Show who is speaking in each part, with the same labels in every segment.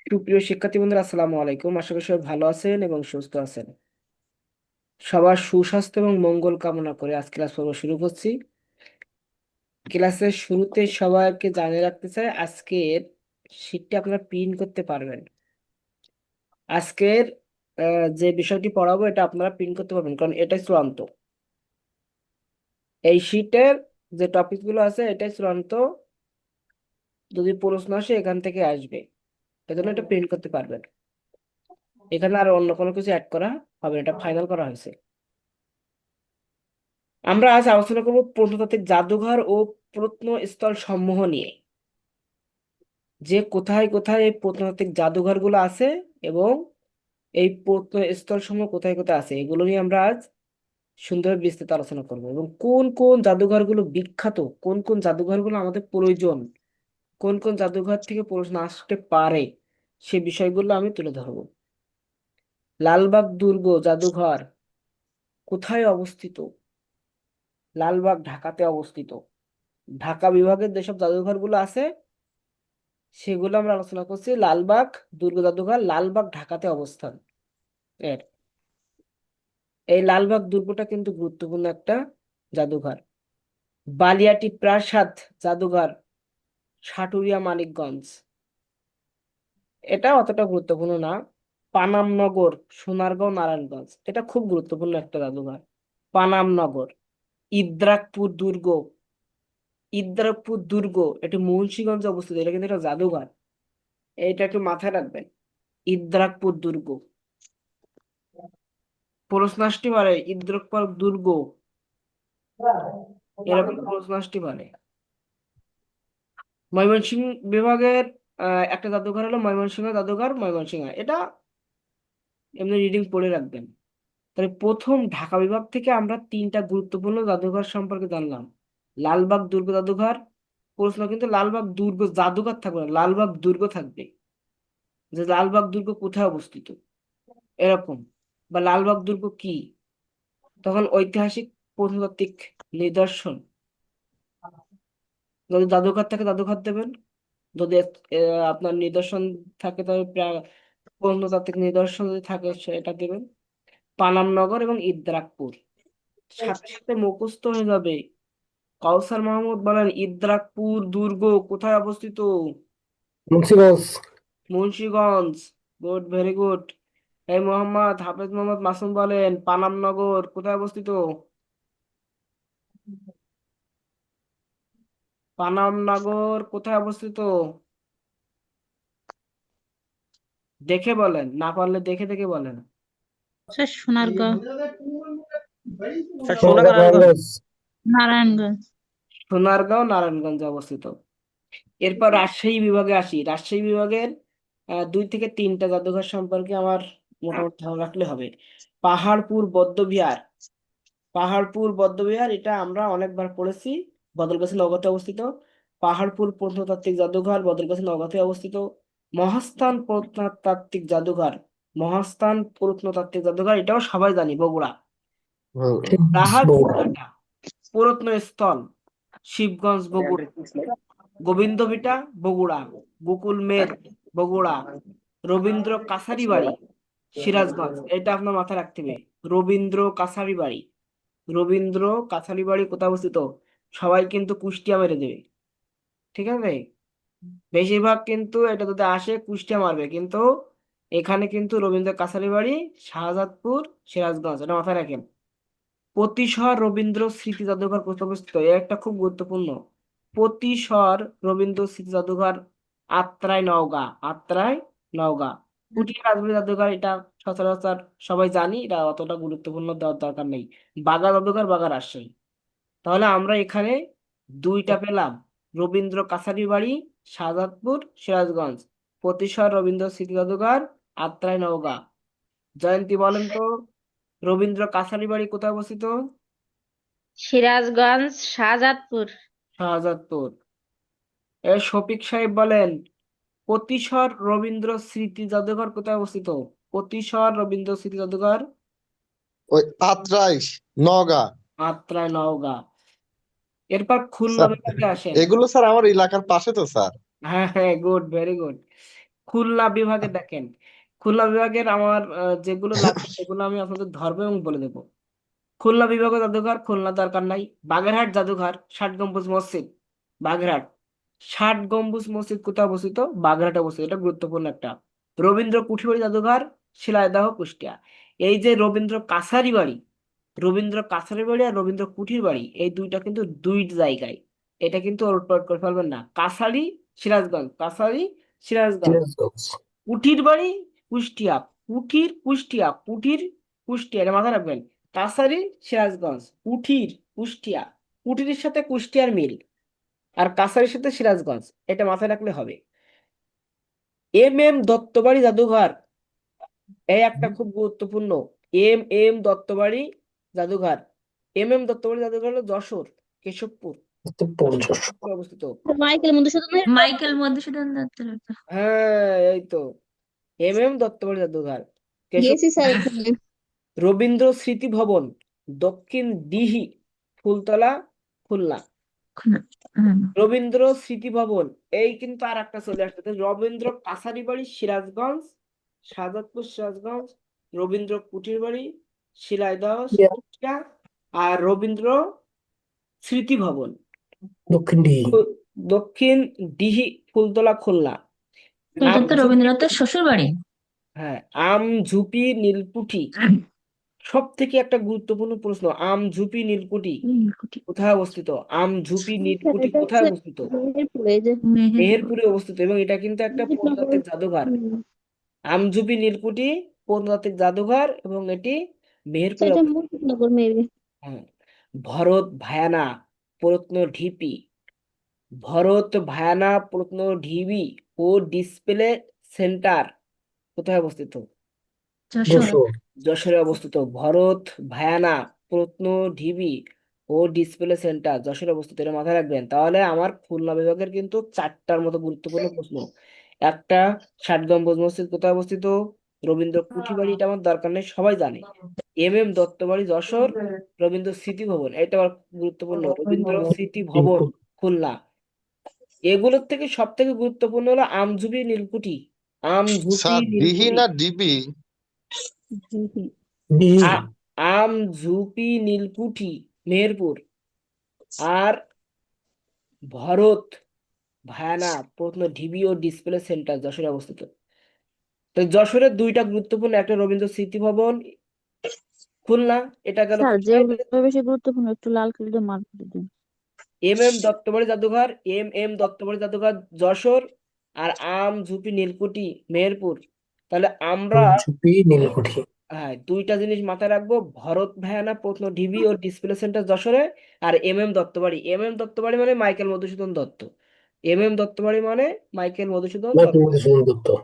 Speaker 1: সুপ্রিয় শিক্ষার্থী বন্ধুরা, আসসালামু আলাইকুম। আশা করি সবাই ভালো আছেন এবং সুস্থ আছেন। সবার সুস্বাস্থ্য এবং মঙ্গল কামনা করে আজ ক্লাস পর্ব শুরু করছি। ক্লাসের শুরুতে সবাইকে জানিয়ে রাখতে চাই, আজকের শীটটি আপনারা প্রিন্ট করতে পারবেন। আজকের যে বিষয়টি পড়াবো এটা আপনারা প্রিন্ট করতে পারবেন, কারণ এটাই চূড়ান্ত। এই শীটের যে টপিকগুলো আছে এটাই চূড়ান্ত। যদি প্রশ্ন আসে এখান থেকে আসবে, এজন্য এটা প্রিন্ট করতে পারবেন। এখানে আর অন্য কোনো কিছু অ্যাড করা হবে না, এটা ফাইনাল করা হয়েছে। আমরা আজ আলোচনা করব প্রত্নতাত্ত্বিক জাদুঘর ও প্রত্নস্থল সমূহ নিয়ে, যে কোথায় কোথায় এই প্রত্নতাত্ত্বিক জাদুঘরগুলো আছে এবং এই প্রত্নস্থল সমূহ কোথায় কোথায় আছে, এগুলো নিয়ে আমরা আজ সুন্দরভাবে বিস্তারিত আলোচনা করব। এবং কোন কোন জাদুঘরগুলো বিখ্যাত, কোন কোন জাদুঘরগুলো আমাদের প্রয়োজন, কোন কোন জাদুঘর থেকে প্রশ্ন আসতে পারে, সে বিষয়গুলো আমি তুলে ধরবো। লালবাগ দুর্গ জাদুঘর কোথায় অবস্থিত? লালবাগ ঢাকাতে অবস্থিত। ঢাকা বিভাগের যেসব জাদুঘরগুলো আছে সেগুলো আমরা আলোচনা করছি। লালবাগ দুর্গ জাদুঘর লালবাগ ঢাকাতে অবস্থান এর। এই লালবাগ দুর্গটা কিন্তু গুরুত্বপূর্ণ একটা জাদুঘর। বালিয়াটি প্রাসাদ জাদুঘর সাটুরিয়া মানিকগঞ্জ, এটা অতটা গুরুত্বপূর্ণ না। পানামনগর সোনারগাঁও নারায়ণগঞ্জ, এটা খুব গুরুত্বপূর্ণ একটা জাদুঘর। পানামনগর। ইদ্রাকপুর দুর্গ, ইদ্রাকপুর দুর্গ এটি মুন্সিগঞ্জে অবস্থিত, এটা কিন্তু একটা জাদুঘর, এটা একটু মাথায় রাখবেন। ইদ্রাকপুর দুর্গ। প্রশ্ন আসতে পারে ইদ্রাকপুর দুর্গ, এরকম প্রশ্ন আসতে পারে। ময়মনসিংহ বিভাগের একটা জাদুঘর হলো ময়মনসিংহ জাদুঘর, ময়মনসিংহ, এটা এমনি রিডিং পড়ে রাখবেন। তাহলে প্রথম ঢাকা বিভাগ থেকে আমরা তিনটা গুরুত্বপূর্ণ জাদুঘর সম্পর্কে জানলাম। লালবাগ দুর্গ জাদুঘর, প্রশ্ন কিন্তু লালবাগ দুর্গ জাদুঘর থাকবে না, লালবাগ দুর্গ থাকবে, যে লালবাগ দুর্গ কোথায় অবস্থিত এরকম, বা লালবাগ দুর্গ কি, তখন ঐতিহাসিক প্রত্নতাত্ত্বিক নিদর্শন। যদি জাদুঘর থাকে জাদুঘর দেবেন, যদি আপনার নিদর্শন থাকে তবে প্রত্নতাত্ত্বিক নিদর্শন যদি থাকে সেটা দেবেন। পানামনগর এবং ইদ্রাকপুর সাথে সাথে মুখস্থ হয়ে যাবে। কাউসার মাহমুদ বলেন ইদ্রাকপুর দুর্গ কোথায় অবস্থিত?
Speaker 2: Munshiganj.
Speaker 1: Munshiganj. Good, very good. এই মোহাম্মদ হাফেজ মোহাম্মদ মাসুম বলেন পানামনগর কোথায় অবস্থিত? পানামনগর কোথায় অবস্থিত? দেখে বলেন, না পারলে দেখে দেখে বলেন।
Speaker 3: Sir Sonargaon,
Speaker 4: sir Sonargaon.
Speaker 2: নারায়ণগঞ্জ।
Speaker 3: নারায়ণগঞ্জ।
Speaker 1: সোনারগাঁও নারায়ণগঞ্জে অবস্থিত। এরপর রাজশাহী বিভাগে আসি। রাজশাহী বিভাগের 2 থেকে 3টা জাদুঘর সম্পর্কে আমার মোটামুটি ধারণা রাখলে হবে। পাহাড়পুর বৌদ্ধবিহার, পাহাড়পুর বৌদ্ধবিহার এটা আমরা অনেকবার পড়েছি, বদলগাছি নওগাঁতে অবস্থিত। পাহাড়পুর প্রত্নতাত্ত্বিক জাদুঘর বদলগাছি নওগাঁতে অবস্থিত। মহাস্থান প্রত্নতাত্ত্বিক জাদুঘর, মহাস্থান প্রত্নতাত্ত্বিক জাদুঘর এটাও সবাই জানি, বগুড়া। রাহাতঘাটা প্রত্নস্থল শিবগঞ্জ বগুড়া। গোবিন্দভিটা বগুড়া। গোকুল মেদ বগুড়া। রবীন্দ্র কাছারি বাড়ি সিরাজগঞ্জ, এটা আপনার মাথায় রাখতে হবে। রবীন্দ্র কাছারি বাড়ি, রবীন্দ্র কাছারি বাড়ি কোথায় অবস্থিত? সবাই কিন্তু কুষ্টিয়া মেরে দেবে, ঠিক আছে? বেশিরভাগ কিন্তু এটা যদি আসে কুষ্টিয়া মারবে, কিন্তু এখানে কিন্তু রবীন্দ্র কাছারি বাড়ি শাহজাদপুর সিরাজগঞ্জ, এটা মাথায় রাখেন। পতিশর রবীন্দ্র স্মৃতি জাদুঘর কোথায় অবস্থিত? এ একটা খুব গুরুত্বপূর্ণ। পতিশর রবীন্দ্র স্মৃতি জাদুঘর আত্রাই নওগাঁ, আত্রাই নওগাঁ। পুটিয়া রাজবাড়ি জাদুঘর এটা সচরাচর সবাই জানি, এটা অতটা গুরুত্বপূর্ণ দেওয়ার দরকার নেই। বাগা জাদুঘর বাগা রাজশাহী। তাহলে আমরা এখানে 2টা পেলাম, রবীন্দ্র কাছারি বাড়ি শাহজাদপুর সিরাজগঞ্জ, পতিশর রবীন্দ্র স্মৃতি জাদুঘর আত্রাই নওগাঁ। জয়ন্তী বলেন তো রবীন্দ্র কাছারি বাড়ি কোথায় অবস্থিত?
Speaker 3: সিরাজগঞ্জ, শাহজাদপুর।
Speaker 1: শাহজাদপুর। শফিক সাহেব বলেন পতিশর রবীন্দ্র স্মৃতি জাদুঘর কোথায় অবস্থিত? পতিশর রবীন্দ্র স্মৃতি জাদুঘর
Speaker 4: ওই আত্রাই, নওগাঁ।
Speaker 1: আত্রাই নওগাঁ। এরপর খুলনা
Speaker 4: স্যার
Speaker 1: বিভাগে আসেন।
Speaker 4: এগুলো স্যার আমার এলাকার পাশে তো স্যার।
Speaker 1: হ্যাঁ হ্যাঁ, গুড, ভেরি গুড। খুলনা বিভাগে দেখেন, খুলনা বিভাগের আমার যেগুলো লাগবে সেগুলো আমি আপনাদের ধরবো এবং বলে দেবো। খুলনা বিভাগ জাদুঘর, খুলনা দরকার নাই। বাগেরহাট জাদুঘর, 60 গম্বুজ মসজিদ, বাগেরহাট। 60 গম্বুজ মসজিদ কোথায় অবস্থিত? বাগেরহাটে অবস্থিত, এটা গুরুত্বপূর্ণ একটা। রবীন্দ্র কুঠিবাড়ি জাদুঘর, শিলাইদহ, কুষ্টিয়া। এই যে রবীন্দ্র কাছারি বাড়ি, রবীন্দ্র কাছারি বাড়ি আর রবীন্দ্র কুঠির বাড়ি, এই দুইটা কিন্তু দুই জায়গায়। এটা কিন্তু উল্টপাল্ট করে ফেলবেন না। কাছারি সিরাজগঞ্জ, কাছারি সিরাজগঞ্জ।
Speaker 2: সিরাজগঞ্জ।
Speaker 1: কুঠির বাড়ি কুষ্টিয়া, কুঠির কুষ্টিয়া, কুঠির কুষ্টিয়া, এটা মাথায় রাখবেন। কাছারি সিরাজগঞ্জ, কুঠির কুষ্টিয়া। কুঠিরের সাথে কুষ্টিয়ার মিল, আর কাছারির সাথে সিরাজগঞ্জ, এটা মাথায় রাখলে হবে। দত্তবাড়ি জাদুঘর, এই একটা খুব গুরুত্বপূর্ণ। দত্তবাড়ি জাদুঘর। দত্তবাড়ি জাদুঘর হলো যশোর, কেশবপুর। যশোর
Speaker 2: যশোর।
Speaker 1: কেশবপুরে অবস্থিত।
Speaker 3: মাইকেল মধুসূদন দত্তের একটা।
Speaker 1: হ্যাঁ, এই তো দত্তবাড়ি জাদুঘর,
Speaker 5: গেছি
Speaker 1: কেশবপুর।
Speaker 5: স্যার ওখানে।
Speaker 1: রবীন্দ্র স্মৃতি ভবন, দক্ষিণ দিঘি, ফুলতলা, খুলনা।
Speaker 3: খুলনা। হুম।
Speaker 1: রবীন্দ্র স্মৃতি ভবন, এই কিন্তু আর একটা চলে আসছে। তো রবীন্দ্র কাছারি বাড়ি সিরাজগঞ্জ, শাহাদাতপুর সিরাজগঞ্জ। রবীন্দ্র কুঠির বাড়ি শিলাইদহ, কুষ্টিয়া। আর রবীন্দ্র স্মৃতি ভবন
Speaker 2: দক্ষিণ দিকে।
Speaker 1: দক্ষিণ দিঘি, ফুলতলা, খুলনা।
Speaker 3: এটা তো
Speaker 1: আমঝুপি,
Speaker 3: রবীন্দ্রনাথের শ্বশুর বাড়ি।
Speaker 1: হ্যাঁ, আমঝুপি নীলকুঠি। সব থেকে একটা গুরুত্বপূর্ণ প্রশ্ন, আমঝুপি নীলকুঠি কোথায় অবস্থিত? আমঝুপি
Speaker 5: স্যার
Speaker 1: নীলকুঠি
Speaker 5: এটা
Speaker 1: কোথায়
Speaker 5: হচ্ছে
Speaker 1: অবস্থিত?
Speaker 5: মেহেরপুরে, এই যে
Speaker 3: মেহেরপুর।
Speaker 1: মেহেরপুরে অবস্থিত, এবং এটা কিন্তু একটা
Speaker 5: মুজিবনগর।
Speaker 1: প্রত্নতাত্ত্বিক জাদুঘর।
Speaker 5: হুম।
Speaker 1: আমঝুপি নীলকুঠি প্রত্নতাত্ত্বিক জাদুঘর, এবং এটি
Speaker 5: স্যার
Speaker 1: মেহেরপুরে
Speaker 5: এটা
Speaker 1: অবস্থিত।
Speaker 5: মুজিবনগর মেবি।
Speaker 1: হ্যাঁ। ভরত ভায়ানা প্রত্নঢিপি, ভরত ভায়ানা প্রত্নঢিবি ও ডিসপ্লে সেন্টার কোথায় অবস্থিত?
Speaker 3: যশোর।
Speaker 2: যশোর।
Speaker 1: যশোরে অবস্থিত। ভরত ভায়ানা প্রত্নঢিবি ও ডিসপ্লে সেন্টার যশোরে অবস্থিত, এটা মাথায় রাখবেন। তাহলে আমার খুলনা বিভাগের কিন্তু 4টার মতো গুরুত্বপূর্ণ প্রশ্ন। একটা, 60 গম্বুজ মসজিদ কোথায় অবস্থিত? রবীন্দ্র কুঠিবাড়ি, এটা আমার দরকার নেই, সবাই জানে। দত্তবাড়ি যশোর। রবীন্দ্র স্মৃতি ভবন, এটা আবার গুরুত্বপূর্ণ, রবীন্দ্র স্মৃতি ভবন, খুলনা। এগুলোর থেকে সব থেকে গুরুত্বপূর্ণ হলো আমঝুপি নীলকুঠি। আমঝুপি
Speaker 4: স্যার দিহি
Speaker 1: নীলকুঠি।
Speaker 4: না ডিবি?
Speaker 2: দিঘি।
Speaker 1: আ- আমঝুপি নীলকুঠি, মেহেরপুর। আর ভরত ভায়ানা প্রত্নঢিবি ও ডিসপ্লে সেন্টার যশোরে অবস্থিত। তো যশোরের দুইটা গুরুত্বপূর্ণ, একটা রবীন্দ্র স্মৃতি ভবন, খুলনা। এটা গেল
Speaker 5: স্যার
Speaker 1: খুলনা।
Speaker 5: যেগুলো বেশি গুরুত্বপূর্ণ একটু লাল কালি দিয়ে মার্ক করে দিন।
Speaker 1: দত্তবাড়ি জাদুঘর, দত্তবাড়ি জাদুঘর যশোর। আর আমঝুপি নীলকুঠি, মেহেরপুর। তাহলে আমরা
Speaker 2: ঝুপি নীলকুঠি।
Speaker 1: হ্যাঁ, দুইটা জিনিস মাথায় রাখবো, ভরত ভায়ানা প্রত্নঢিবি ও ডিসপ্লে সেন্টার যশোরে। আর দত্তবাড়ি, দত্তবাড়ি মানে মাইকেল মধুসূদন দত্ত। দত্তবাড়ি মানে মাইকেল মধুসূদন
Speaker 2: মাইকেল
Speaker 1: দত্ত।
Speaker 2: মধুসূদন দত্ত।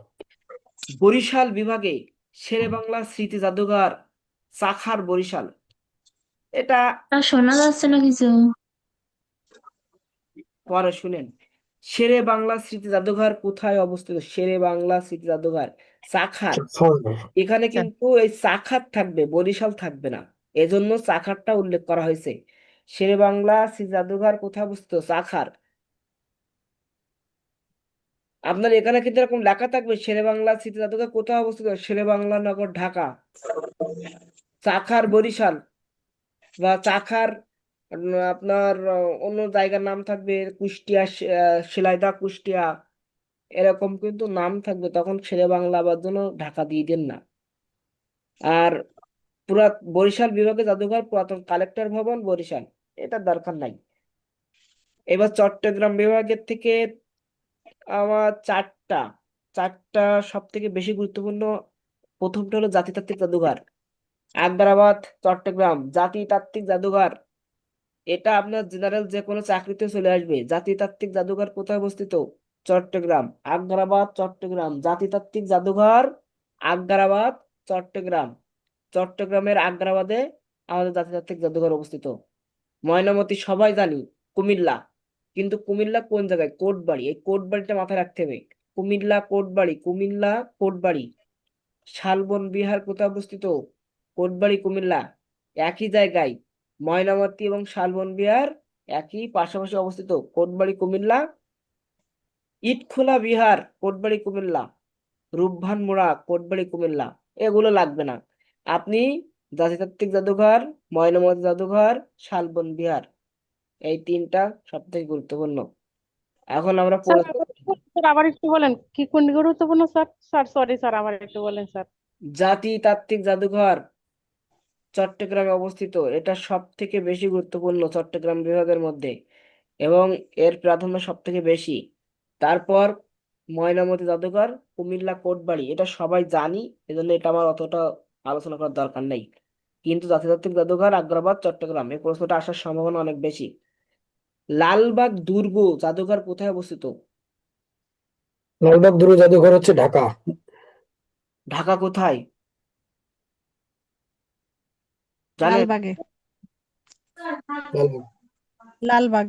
Speaker 1: বরিশাল বিভাগে শেরেবাংলা স্মৃতি জাদুঘর, চাখার, বরিশাল। এটা
Speaker 3: তা শোনা যাচ্ছে না কিছু।
Speaker 1: পরে শুনেন। শেরে বাংলা স্মৃতি জাদুঘর কোথায় অবস্থিত? শেরে বাংলা স্মৃতি জাদুঘর চাখার। এখানে কিন্তু এই চাখার থাকবে, বরিশাল থাকবে না, এজন্য চাখারটা উল্লেখ করা হয়েছে। শেরে বাংলা স্মৃতি জাদুঘর কোথায় অবস্থিত? চাখার। আপনার এখানে কিন্তু এরকম লেখা থাকবে, শেরে বাংলা স্মৃতি জাদুঘর কোথায় অবস্থিত? শেরে বাংলা নগর, ঢাকা। চাখার, বরিশাল। বা চাখার আপনার অন্য জায়গার নাম থাকবে, কুষ্টিয়া, শিলাইদহ, কুষ্টিয়া, এরকম কিন্তু নাম থাকবে। তখন শেরে বাংলা আবার জন্য ঢাকা দিয়ে দেন না। আর পুরা বরিশাল বিভাগে জাদুঘর, পুরাতন কালেক্টর ভবন, বরিশাল, এটা দরকার নাই। এবার চট্টগ্রাম বিভাগের থেকে আমার চারটা, চারটা সব থেকে বেশি গুরুত্বপূর্ণ। প্রথমটা হলো জাতিতাত্ত্বিক জাদুঘর, আগ্রাবাদ, চট্টগ্রাম। জাতিতাত্ত্বিক জাদুঘর, এটা আপনার জেনারেল যে কোনো চাকরিতে চলে আসবে। জাতিতাত্ত্বিক জাদুঘর কোথায় অবস্থিত? চট্টগ্রাম, আগ্রাবাদ, চট্টগ্রাম। জাতিতাত্ত্বিক জাদুঘর, আগ্রাবাদ, চট্টগ্রাম। চট্টগ্রামের আগ্রাবাদে আমাদের জাতিতাত্ত্বিক জাদুঘর অবস্থিত। ময়নামতি সবাই জানি, কুমিল্লা। কিন্তু কুমিল্লা কোন জায়গায়? কোটবাড়ি, এই কোটবাড়িটা মাথায় রাখতে হবে। কুমিল্লা কোটবাড়ি, কুমিল্লা কোটবাড়ি। শালবন বিহার কোথায় অবস্থিত? কোটবাড়ি, কুমিল্লা, একই জায়গায়। ময়নামতি এবং শালবন বিহার একই পাশাপাশি অবস্থিত, কোটবাড়ি, কুমিল্লা। ইটখোলা বিহার, কোটবাড়ি কুমিল্লা, রূপবান মুড়া, কোটবাড়ি কুমিল্লা, এগুলো লাগবে না। আপনি জাতিতাত্ত্বিক জাদুঘর, ময়নামতি জাদুঘর, শালবন বিহার, এই তিনটা সব থেকে গুরুত্বপূর্ণ। এখন আমরা
Speaker 6: স্যার
Speaker 1: পড়ে
Speaker 6: স্যার আবার একটু বলেন কি কোনটি গুরুত্বপূর্ণ স্যার? স্যার সরি স্যার আবার একটু বলেন স্যার।
Speaker 1: জাতিতাত্ত্বিক জাদুঘর চট্টগ্রামে অবস্থিত, এটা সব থেকে বেশি গুরুত্বপূর্ণ চট্টগ্রাম বিভাগের মধ্যে, এবং এর প্রাধান্য সব থেকে বেশি। তারপর ময়নামতি জাদুঘর, কুমিল্লা কোটবাড়ি, এটা সবাই জানি, এজন্য এটা আমার অতটা আলোচনা করার দরকার নেই। কিন্তু জাতিতাত্ত্বিক জাদুঘর আগ্রাবাদ, চট্টগ্রাম, এই প্রশ্নটা আসার সম্ভাবনা অনেক বেশি। লালবাগ দুর্গ জাদুঘর কোথায় অবস্থিত?
Speaker 2: লালবাগ দুর্গ জাদুঘর হচ্ছে ঢাকা।
Speaker 1: ঢাকা কোথায় জানেন?
Speaker 6: লালবাগে।
Speaker 2: লালবাগ
Speaker 6: লালবাগ।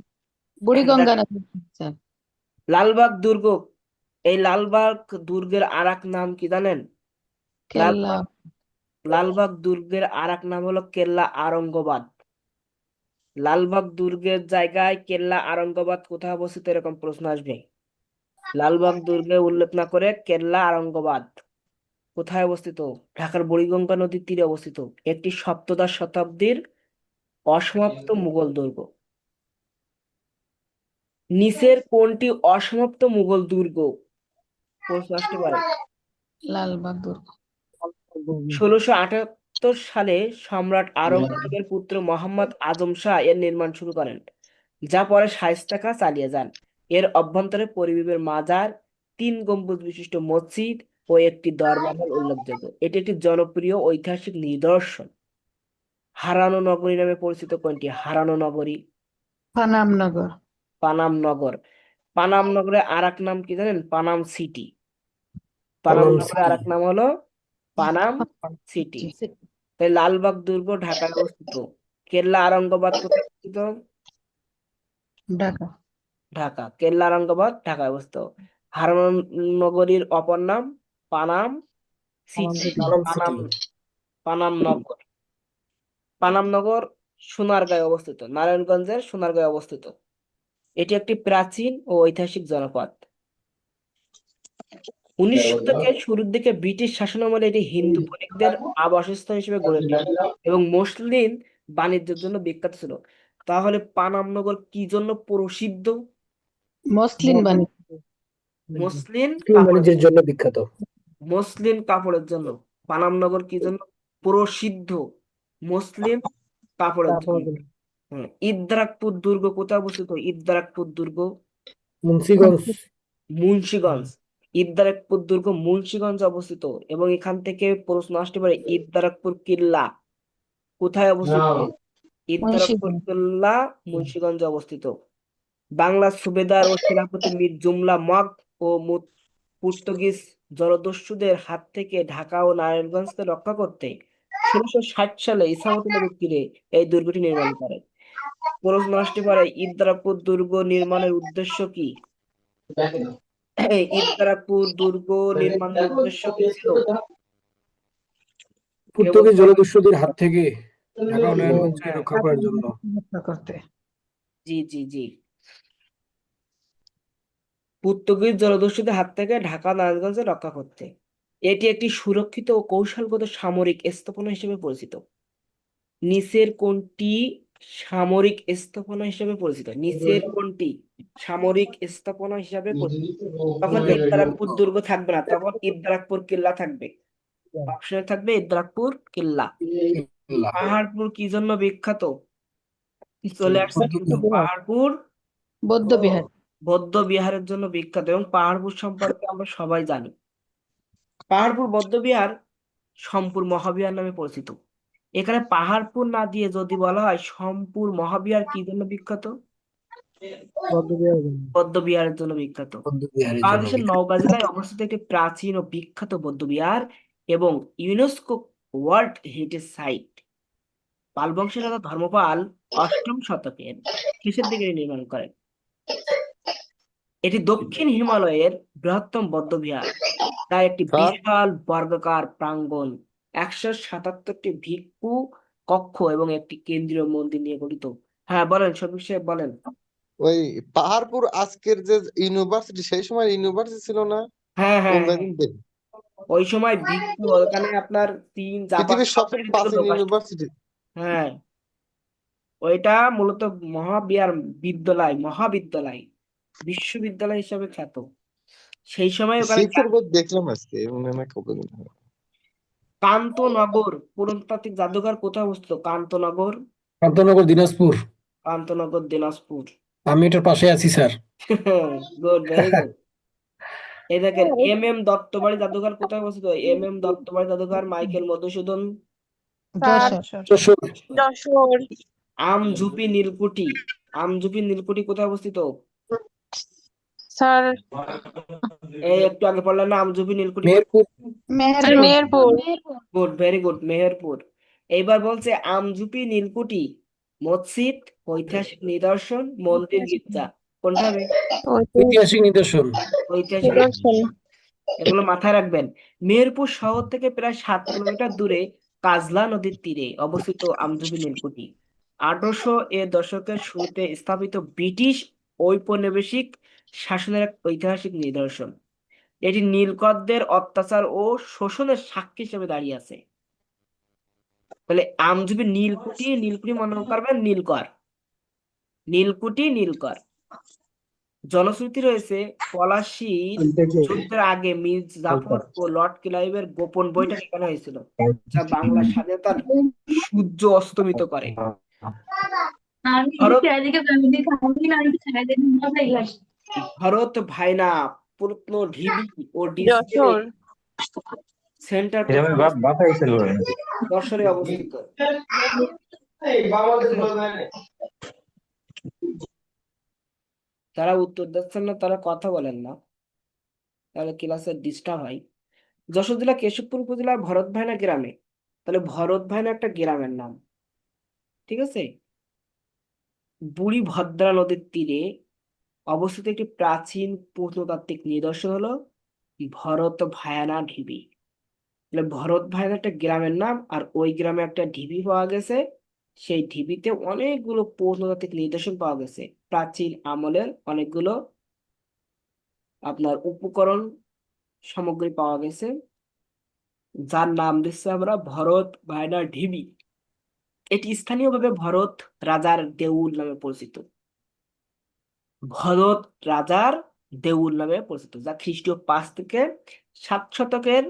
Speaker 7: বুড়িগঙ্গা নদী স্যার।
Speaker 1: লালবাগ দুর্গ, এই লালবাগ দুর্গের আরেক নাম কি জানেন?
Speaker 7: কেল্লা।
Speaker 1: লালবাগ লালবাগ দুর্গের আরেক নাম হলো কেল্লা আরঙ্গবাদ। লালবাগ দুর্গের জায়গায় কেল্লা আরঙ্গবাদ কোথায় অবস্থিত, এরকম প্রশ্ন আসবে। লালবাগ দুর্গে উল্লেখ না করে কেল্লা আরঙ্গবাদ কোথায় অবস্থিত? ঢাকার বুড়িগঙ্গা নদীর তীরে অবস্থিত একটি সপ্তদশ শতাব্দীর অসমাপ্ত মুঘল দুর্গ। নিচের কোনটি অসমাপ্ত মুঘল দুর্গ? প্রশ্ন আসতে পারে।
Speaker 7: লালবাগ দুর্গ।
Speaker 1: 1678 সালে সম্রাট আওরঙ্গজেবের পুত্র মোহাম্মদ আজম শাহ এর নির্মাণ শুরু করেন, যা পরে শায়েস্তা খাঁ চালিয়ে যান। এর অভ্যন্তরে পরিবারের মাজার, 3 গম্বুজ বিশিষ্ট মসজিদ ও একটি দরবার হল উল্লেখযোগ্য। এটি একটি জনপ্রিয় ঐতিহাসিক নিদর্শন। হারানো নগরী নামে পরিচিত কোনটি? হারানো নগরী,
Speaker 7: পানামনগর।
Speaker 1: পানাম নগর। পানাম নগরের আরেক নাম কি জানেন? পানাম সিটি। পানাম
Speaker 2: পানাম
Speaker 1: নগরের
Speaker 2: সিটি।
Speaker 1: আরেক নাম হলো পানাম সিটি। তাই লালবাগ দুর্গ ঢাকায় অবস্থিত। কেল্লা আরঙ্গবাদ কোথায় অবস্থিত?
Speaker 7: ঢাকা।
Speaker 1: ঢাকা। কেল্লা আরঙ্গবাদ ঢাকায় অবস্থিত। হারানো নগরীর অপর নাম পানাম সিটি।
Speaker 2: পানাম
Speaker 1: পানাম
Speaker 2: সিটি।
Speaker 1: পানাম নগর। পানাম নগর সোনারগাঁয়ে অবস্থিত, নারায়ণগঞ্জের সোনারগাঁয়ে অবস্থিত। এটি একটি প্রাচীন ও ঐতিহাসিক জনপদ। 19 শতকের শুরুর দিকে ব্রিটিশ শাসনামলে এটি হিন্দু বণিকদের আবাসস্থল হিসেবে গড়ে ওঠে এবং মসলিন বাণিজ্যের জন্য বিখ্যাত ছিল। তাহলে পানাম নগর কি জন্য প্রসিদ্ধ?
Speaker 7: মসলিন বাণিজ্য।
Speaker 1: মসলিন
Speaker 2: মুসলিম
Speaker 1: কাপড়ের
Speaker 2: বাণিজ্যের জন্য বিখ্যাত।
Speaker 1: মসলিন কাপড়ের জন্য। পানাম নগর কি জন্য প্রসিদ্ধ? মসলিন কাপড়ের জন্য। ইদ্রাকপুর দুর্গ কোথায় অবস্থিত? ইদ্রাকপুর দুর্গ
Speaker 2: মুন্সিগঞ্জ।
Speaker 1: মুন্সিগঞ্জ। ইদ্দারাকপুর দুর্গ মুন্সিগঞ্জে অবস্থিত, এবং এখান থেকে প্রশ্ন আসতে পারে ইদ্দারাকপুর কিল্লা কোথায় অবস্থিত? ইদ্দারাকপুর
Speaker 7: মুন্সিগঞ্জ।
Speaker 1: কিল্লা মুন্সিগঞ্জে অবস্থিত। বাংলার সুবেদার ও সেনাপতি মীর জুমলা মগ ও পর্তুগিজ জলদস্যুদের হাত থেকে ঢাকা ও নারায়ণগঞ্জকে রক্ষা করতে 1660 সালে ইসামতুল্লাহ বিক্কিরে এই দুর্গটি নির্মাণ করেন। প্রশ্ন আসতে পারে ইদ্দারাকপুর দুর্গ নির্মাণের উদ্দেশ্য কি? ইদ্দারাকপুর দুর্গ নির্মাণের উদ্দেশ্য কি ছিল? কেউ
Speaker 2: পর্তুগিজ
Speaker 1: বলতে পারবে?
Speaker 2: জলদস্যুদের হাত থেকে ঢাকা ও নারায়ণগঞ্জকে
Speaker 1: হ্যাঁ,
Speaker 2: রক্ষা করার জন্য।
Speaker 7: রক্ষা করতে।
Speaker 1: জি জি জি, পর্তুগিজ জলদস্যুদের হাত থেকে ঢাকা নারায়ণগঞ্জে রক্ষা করতে। এটি একটি সুরক্ষিত ও কৌশলগত সামরিক স্থাপনা হিসেবে পরিচিত। নিচের কোনটি সামরিক স্থাপনা হিসেবে পরিচিত? নিচের কোনটি সামরিক স্থাপনা হিসেবে পরিচিত? তখন ইদ্দারাকপুর দুর্গ থাকবে না, তখন ইদ্দারাকপুর কিল্লা থাকবে। অপশনে থাকবে ইদ্দারাকপুর কিল্লা।
Speaker 2: আল্লাহ।
Speaker 1: পাহাড়পুর কি জন্য বিখ্যাত? চলে আসছে কিন্তু।
Speaker 2: পর্তুগিজ।
Speaker 1: পাহাড়পুর
Speaker 7: বৌদ্ধ বিহার।
Speaker 1: বৌদ্ধ বিহারের জন্য বিখ্যাত, এবং পাহাড়পুর সম্পর্কে আমরা সবাই জানি। পাহাড়পুর বৌদ্ধ বিহার সোমপুর মহাবিহার নামে পরিচিত। এখানে পাহাড়পুর না দিয়ে যদি বলা হয় সোমপুর মহাবিহার কি জন্য বিখ্যাত? বৌদ্ধ বিহারের জন্য বিখ্যাত।
Speaker 2: বৌদ্ধ বিহারের জন্য
Speaker 1: বাংলাদেশের
Speaker 2: বিখ্যাত।
Speaker 1: নওগাঁ জেলায় অবস্থিত একটি প্রাচীন ও বিখ্যাত বৌদ্ধ বিহার এবং ইউনেস্কো ওয়ার্ল্ড হেরিটেজ সাইট। পাল বংশের রাজা ধর্মপাল 8ম শতকের শেষের দিকে নির্মাণ করেন। এটি দক্ষিণ হিমালয়ের বৃহত্তম বৌদ্ধবিহার, তার একটি
Speaker 4: স্যার
Speaker 1: বিশাল বর্গাকার প্রাঙ্গণ, 177টি ভিক্ষু কক্ষ এবং একটি কেন্দ্রীয় মন্দির নিয়ে গঠিত। হ্যাঁ বলেন, শফিক সাহেব বলেন।
Speaker 4: ওই পাহাড়পুর আজকের যে ইউনিভার্সিটি, সেই সময় ইউনিভার্সিটি ছিল না?
Speaker 1: হ্যাঁ হ্যাঁ
Speaker 4: কোন
Speaker 1: হ্যাঁ,
Speaker 4: জায়গায়
Speaker 1: ওই সময় বিখ্যাত, ওখানে আপনার চীন জাপান
Speaker 4: পৃথিবীর
Speaker 1: সব
Speaker 4: সবচেয়ে
Speaker 1: দেশ থেকে
Speaker 4: প্রাচীন
Speaker 1: লোক আসতো।
Speaker 4: ইউনিভার্সিটি।
Speaker 1: হ্যাঁ, ওইটা মূলত মহাবিদ্যালয় বিশ্ববিদ্যালয় হিসাবে খ্যাত। সেই সময় ওখানে
Speaker 4: সিক্সের বই দেখলাম আজকে, মনে হয় কবে মনে হয়।
Speaker 1: কান্তনগর প্রত্নতাত্ত্বিক জাদুঘর কোথায় অবস্থিত? কান্তনগর,
Speaker 2: শান্তনগর, দিনাজপুর।
Speaker 1: কান্তনগর দিনাজপুর।
Speaker 2: আমি এটার পাশে আছি স্যার।
Speaker 1: Good, very good. এই দেখেন দত্তবাড়ি জাদুঘর কোথায় অবস্থিত? দত্তবাড়ি জাদুঘর মাইকেল মধুসূদন।
Speaker 6: স্যার
Speaker 7: যশোর।
Speaker 2: যশোর।
Speaker 6: যশোর।
Speaker 1: আমঝুপি নীলকুঠি কোথায় অবস্থিত?
Speaker 6: স্যার
Speaker 1: এই একটু আগে পড়লেন না, আমঝুপি নীলকুঠি কোথায়?
Speaker 2: Meherpur.
Speaker 6: Sir
Speaker 7: Meherpur.
Speaker 6: Meherpur.
Speaker 1: Good, very good, Meherpur. এইবার বলছে আমঝুপি নীলকুঠি মসজিদ, ঐতিহাসিক নিদর্শন, মন্দির, গির্জা, কোনটা হবে?
Speaker 2: ঐতিহাসিক নিদর্শন।
Speaker 1: ঐতিহাসিক
Speaker 6: নিদর্শন।
Speaker 1: এগুলো মাথায় রাখবেন। মেহেরপুর শহর থেকে প্রায় 7 কিলোমিটার দূরে কাজলা নদীর তীরে অবস্থিত আমঝুপি নীলকুঠি 1800 দশকের শুরুতে স্থাপিত ব্রিটিশ ঔপনিবেশিক শাসনের এক ঐতিহাসিক নিদর্শন। এটি নীলকরদের অত্যাচার ও শোষণের সাক্ষী হিসেবে দাঁড়িয়ে আছে। তাহলে আমঝুপি নীলকুঠি মনে করবেন নীলকর, নীলকর। জনশ্রুতি রয়েছে পলাশীর যুদ্ধের আগে মীর জাফর ও লর্ড ক্লাইভের গোপন বৈঠক এখানে হয়েছিল, যা বাংলার স্বাধীনতার সূর্য অস্তমিত করে। ভারত ভারত ভাইনা প্রত্নঢিবি ও ডিসপ্লে
Speaker 6: যশোর।
Speaker 1: সেন্টার যশোরে অবস্থিত। তারা উত্তর দিচ্ছেন না, তারা কথা বলেন না, তাহলে ক্লাসে ডিস্টার্ব হয়। যশোর জেলা কেশবপুর উপজেলার ভরত ভাইনা গ্রামে, তাহলে ভরত ভাইনা একটা গ্রামের নাম, ঠিক আছে। বুড়ি ভদ্রা নদীর তীরে অবস্থিত একটি প্রাচীন প্রত্নতাত্ত্বিক নিদর্শন হলো ভরত ভায়ানা ঢিবি। তাহলে ভরত ভায়ানা একটা গ্রামের নাম, আর ওই গ্রামে একটা ঢিবি পাওয়া গেছে। সেই ঢিবিতে অনেকগুলো প্রত্নতাত্ত্বিক নিদর্শন পাওয়া গেছে, প্রাচীন আমলের অনেকগুলো আপনার উপকরণ সামগ্রী পাওয়া গেছে, যার নাম দিচ্ছে আমরা ভরত ভায়ানা ঢিবি। এটি স্থানীয়ভাবে ভরত রাজার দেউল নামে পরিচিত। ভরত রাজার দেউল নামে পরিচিত, যা খ্রিস্টীয় 5 থেকে 7 শতকের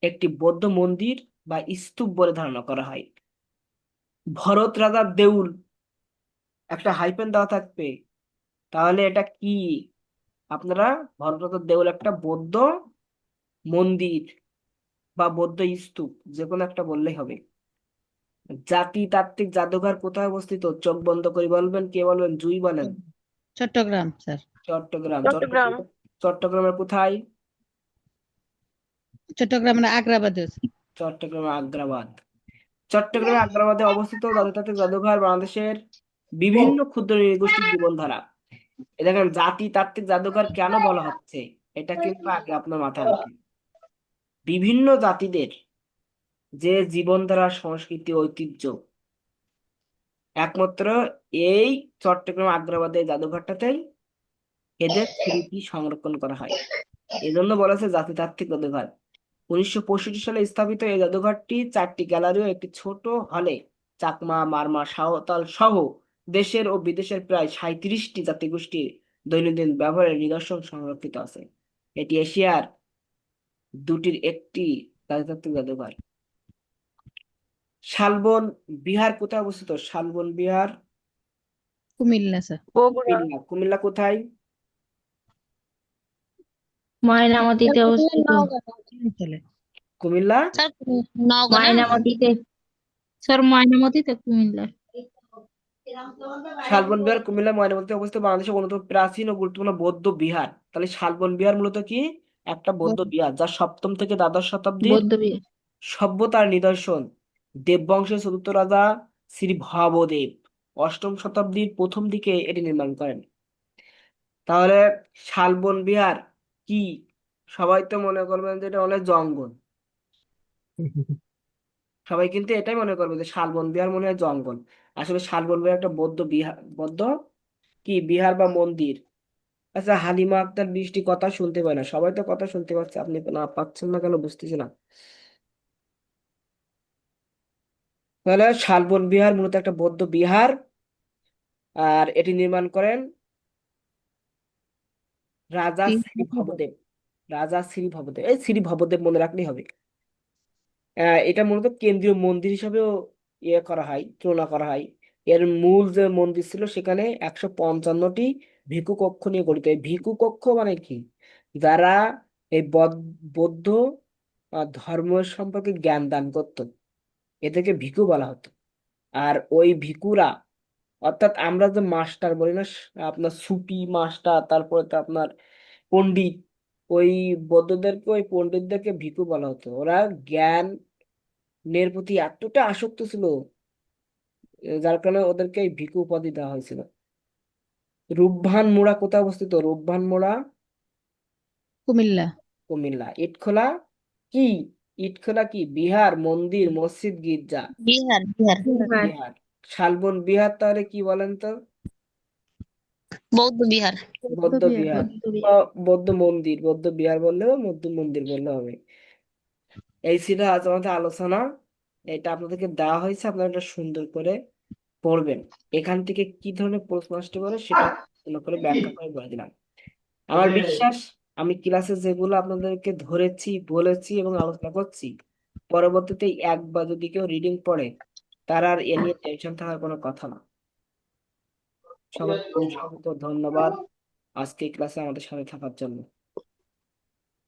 Speaker 1: একটি বৌদ্ধ মন্দির বা স্তূপ বলে ধারণা করা হয়। ভরত রাজার দেউল, একটা হাইফেন দেওয়া থাকবে, তাহলে এটা কি? আপনারা ভরত রাজার দেউল একটা বৌদ্ধ মন্দির বা বৌদ্ধ স্তূপ, যে কোনো একটা বললেই হবে। জাতিতাত্ত্বিক জাদুঘর কোথায় অবস্থিত? চোখ বন্ধ করে বলবেন, কে বলবেন? জুই বলেন।
Speaker 7: চট্টগ্রাম স্যার।
Speaker 1: চট্টগ্রাম।
Speaker 6: চট্টগ্রাম।
Speaker 1: চট্টগ্রামের কোথায়?
Speaker 7: চট্টগ্রামের আগ্রাবাদে আছে।
Speaker 1: চট্টগ্রামের আগ্রাবাদে অবস্থিত জাতিতাত্ত্বিক জাদুঘর বাংলাদেশের বিভিন্ন ক্ষুদ্র নৃগোষ্ঠীর জীবনধারা। এ দেখেন, জাতিতাত্ত্বিক জাদুঘর কেন বলা হচ্ছে, এটা কিন্তু আগে আপনার মাথায় রাখবেন। বিভিন্ন জাতিদের যে জীবনধারা, সংস্কৃতি, ঐতিহ্য, একমাত্র এই চট্টগ্রাম আগ্রাবাদের জাদুঘরটাতেই এদের স্মৃতি সংরক্ষণ করা হয়। এজন্য বলা হচ্ছে জাতিতাত্ত্বিক জাদুঘর। 1965 সালে স্থাপিত এই জাদুঘরটি 4টি গ্যালারি ও একটি ছোট হলে চাকমা, মারমা, সাঁওতাল সহ দেশের ও বিদেশের প্রায় 37টি জাতিগোষ্ঠীর দৈনন্দিন ব্যবহারের নিদর্শন সংরক্ষিত আছে। এটি এশিয়ার দুটির একটি জাতিতাত্ত্বিক জাদুঘর। শালবন বিহার কোথায় অবস্থিত? শালবন বিহার
Speaker 7: কুমিল্লা স্যার।
Speaker 6: বগুড়া।
Speaker 1: কুমিল্লা কোথায়?
Speaker 3: ময়নামতিতে অবস্থিত।
Speaker 7: চলে।
Speaker 1: কুমিল্লা
Speaker 5: স্যার নওগাঁ না?
Speaker 3: ময়নামতিতে, স্যার ময়নামতিতে কুমিল্লা।
Speaker 1: শালবন বিহার কুমিল্লা ময়নামতিতে অবস্থিত বাংলাদেশের অন্যতম প্রাচীন ও গুরুত্বপূর্ণ বৌদ্ধ বিহার। তাহলে শালবন বিহার মূলত কি? একটা বৌদ্ধ বিহার, যা 7ম থেকে দ্বাদশ শতাব্দীর
Speaker 3: বৌদ্ধ বিহার।
Speaker 1: সভ্যতার নিদর্শন। দেববংশের 4র্থ রাজা শ্রী ভবদেব 8ম শতাব্দীর প্রথম দিকে এটি নির্মাণ করেন। তাহলে শালবন বিহার কি? সবাই তো মনে করবেন যে এটা অনেক জঙ্গল, সবাই কিন্তু এটাই মনে করবে যে শালবন বিহার মনে হয় জঙ্গল। আসলে শালবন বিহার একটা বৌদ্ধ বিহার, বৌদ্ধ কি বিহার বা মন্দির? আচ্ছা, হালিমা আক্তার বৃষ্টি কথা শুনতে পায় না, সবাই তো কথা শুনতে পাচ্ছে, আপনি না পাচ্ছেন না কেন বুঝতেছি না। তাহলে শালবন বিহার মূলত একটা বৌদ্ধ বিহার, আর এটি নির্মাণ করেন রাজা শ্রী ভবদেব। রাজা শ্রী ভবদেব, এই শ্রী ভবদেব মনে রাখলেই হবে। এটা মূলত কেন্দ্রীয় মন্দির হিসাবেও করা হয়, তুলনা করা হয়। এর মূল যে মন্দির ছিল সেখানে 155টি ভিক্ষু কক্ষ নিয়ে গঠিত। এই ভিক্ষু কক্ষ মানে কি? যারা এই বৌদ্ধ ধর্ম সম্পর্কে জ্ঞান দান করত, এদেরকে ভিক্ষু বলা হতো। আর ওই ভিক্ষুরা, অর্থাৎ আমরা যে মাস্টার বলি না, আপনার সুফি মাস্টার, তারপরে তো আপনার পণ্ডিত, ওই বৌদ্ধদেরকে, ওই পণ্ডিতদেরকে ভিক্ষু বলা হতো। ওরা জ্ঞানের প্রতি এতটা আসক্ত ছিল, যার কারণে ওদেরকে এই ভিক্ষু উপাধি দেওয়া হয়েছিল। রূপবান মোড়া কোথায় অবস্থিত? রূপবান মোড়া
Speaker 7: কুমিল্লা।
Speaker 1: কুমিল্লা। ইটখোলা কি? ইটখোলা কি বিহার, মন্দির, মসজিদ, গির্জা?
Speaker 3: বিহার বিহার
Speaker 1: বিহার। শালবন বিহার তাহলে কি বলেন তো?
Speaker 3: বৌদ্ধ বিহার
Speaker 1: বৌদ্ধ বিহার বা বৌদ্ধ মন্দির। বৌদ্ধ বিহার বললে বা বৌদ্ধ মন্দির বললে হবে। এই ছিল আজ আমাদের আলোচনা। এটা আপনাদেরকে দেওয়া হয়েছে, আপনারা এটা সুন্দর করে পড়বেন। এখান থেকে কি ধরনের প্রশ্ন আসতে পারে সেটা সুন্দর করে ব্যাখ্যা করে বলে দিলাম। আমার বিশ্বাস, আমি ক্লাসে যেগুলো আপনাদেরকে ধরেছি, বলেছি এবং আলোচনা করছি, পরবর্তীতে একবার যদি কেউ রিডিং পড়ে, তার আর এ নিয়ে টেনশন থাকার কোনো কথা না। সবাইকে অসংখ্য ধন্যবাদ আজকে ক্লাসে আমাদের সাথে থাকার জন্য।